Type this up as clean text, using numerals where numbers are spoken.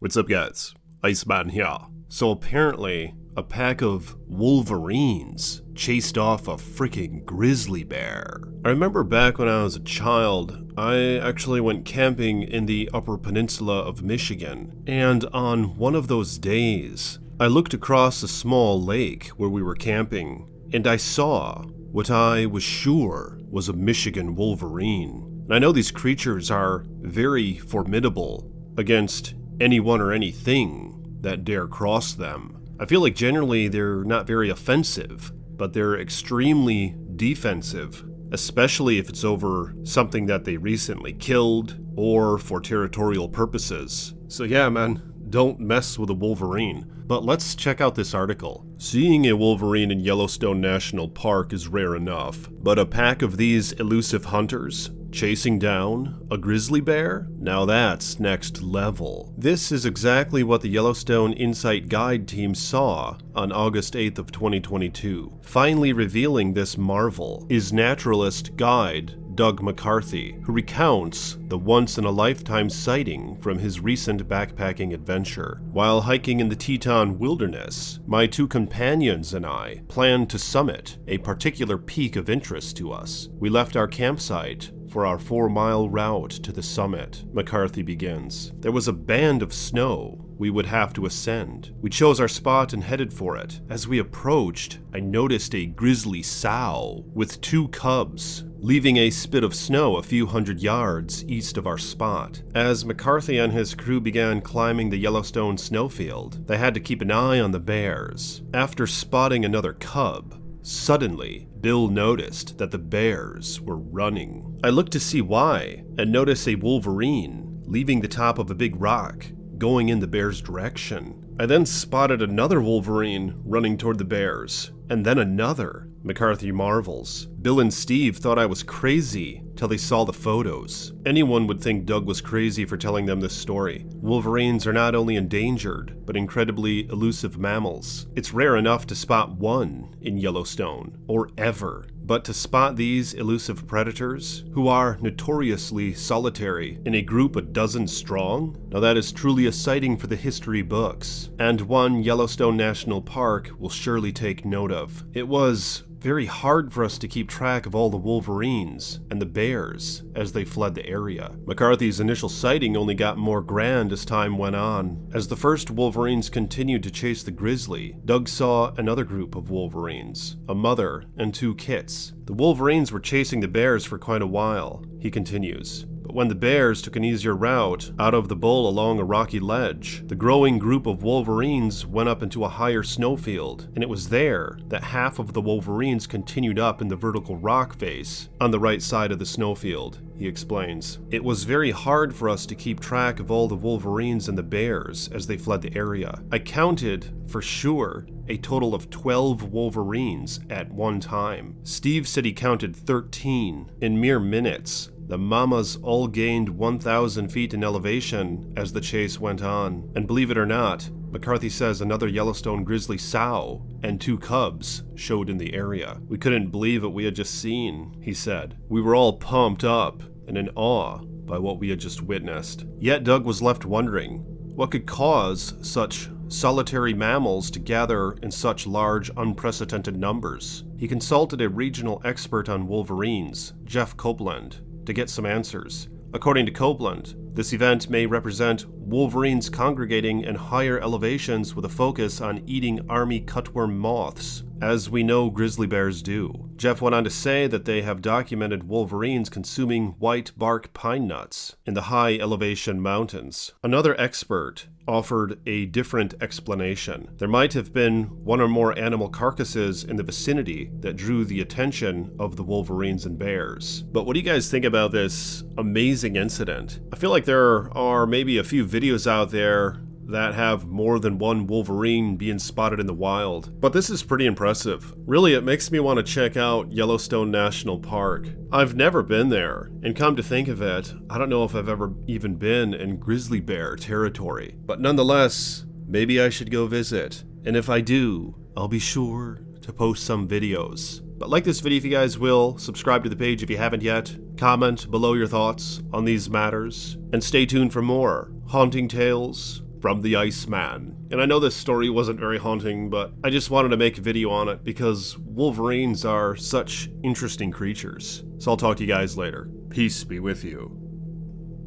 What's up, guys? Iceman here. So apparently, a pack of wolverines chased off a freaking grizzly bear. I remember back when I was a child, I actually went camping in the Upper Peninsula of Michigan, and on one of those days, I looked across a small lake where we were camping, and I saw what I was sure was a Michigan wolverine. And I know these creatures are very formidable against anyone or anything that dare cross them. I feel like generally they're not very offensive, but they're extremely defensive, especially if it's over something that they recently killed or for territorial purposes. So yeah, man, don't mess with a wolverine. But let's check out this article. Seeing a wolverine in Yellowstone National Park is rare enough, but a pack of these elusive hunters chasing down a grizzly bear? Now that's next level. This is exactly what the Yellowstone Insight Guide team saw on August 8th of 2022. Finally revealing this marvel is naturalist guide Doug McCarthy, who recounts the once-in-a-lifetime sighting from his recent backpacking adventure. While hiking in the Teton Wilderness, my two companions and I planned to summit a particular peak of interest to us. We left our campsite for our 4-mile route to the summit. McCarthy begins. There was a band of snow we would have to ascend. We chose our spot and headed for it. As we approached, I noticed a grizzly sow with 2 cubs, leaving a spit of snow a few hundred yards east of our spot. As McCarthy and his crew began climbing the Yellowstone snowfield, they had to keep an eye on the bears. After spotting another cub, suddenly, Bill noticed that the bears were running. I looked to see why, and noticed a wolverine leaving the top of a big rock, going in the bear's direction. I then spotted another wolverine running toward the bears, and then another. McCarthy marvels. Bill and Steve thought I was crazy till they saw the photos. Anyone would think Doug was crazy for telling them this story. Wolverines are not only endangered, but incredibly elusive mammals. It's rare enough to spot one in Yellowstone, or ever. But to spot these elusive predators, who are notoriously solitary in a group a dozen strong, now that is truly a sighting for the history books, and one Yellowstone National Park will surely take note of. It was very hard for us to keep track of all the wolverines and the bears as they fled the area. McCarthy's initial sighting only got more grand as time went on. As the first wolverines continued to chase the grizzly, Doug saw another group of wolverines, a mother and 2 kits. The wolverines were chasing the bears for quite a while, he continues. But when the bears took an easier route out of the bowl along a rocky ledge, the growing group of wolverines went up into a higher snowfield, and it was there that half of the wolverines continued up in the vertical rock face on the right side of the snowfield, he explains. It was very hard for us to keep track of all the wolverines and the bears as they fled the area. I counted, for sure, a total of 12 wolverines at one time. Steve said he counted 13 in mere minutes. The mamas all gained 1,000 feet in elevation as the chase went on. And believe it or not, McCarthy says another Yellowstone grizzly sow and 2 cubs showed in the area. We couldn't believe what we had just seen, he said. We were all pumped up and in awe by what we had just witnessed. Yet Doug was left wondering, what could cause such solitary mammals to gather in such large, unprecedented numbers? He consulted a regional expert on wolverines, Jeff Copeland, to get some answers. According to Copeland, this event may represent wolverines congregating in higher elevations with a focus on eating army cutworm moths, as we know grizzly bears do. Jeff went on to say that they have documented wolverines consuming white bark pine nuts in the high elevation mountains. Another expert offered a different explanation. There might have been one or more animal carcasses in the vicinity that drew the attention of the wolverines and bears. But what do you guys think about this amazing incident? I feel like there are maybe a few videos out there that have more than one wolverine being spotted in the wild. But this is pretty impressive. Really, it makes me want to check out Yellowstone National Park. I've never been there, and come to think of it, I don't know if I've ever even been in grizzly bear territory. But nonetheless, maybe I should go visit. And if I do, I'll be sure to post some videos. But like this video if you guys will, subscribe to the page if you haven't yet, comment below your thoughts on these matters, and stay tuned for more haunting tales from the Iceman. And I know this story wasn't very haunting, but I just wanted to make a video on it because wolverines are such interesting creatures. So I'll talk to you guys later. Peace be with you.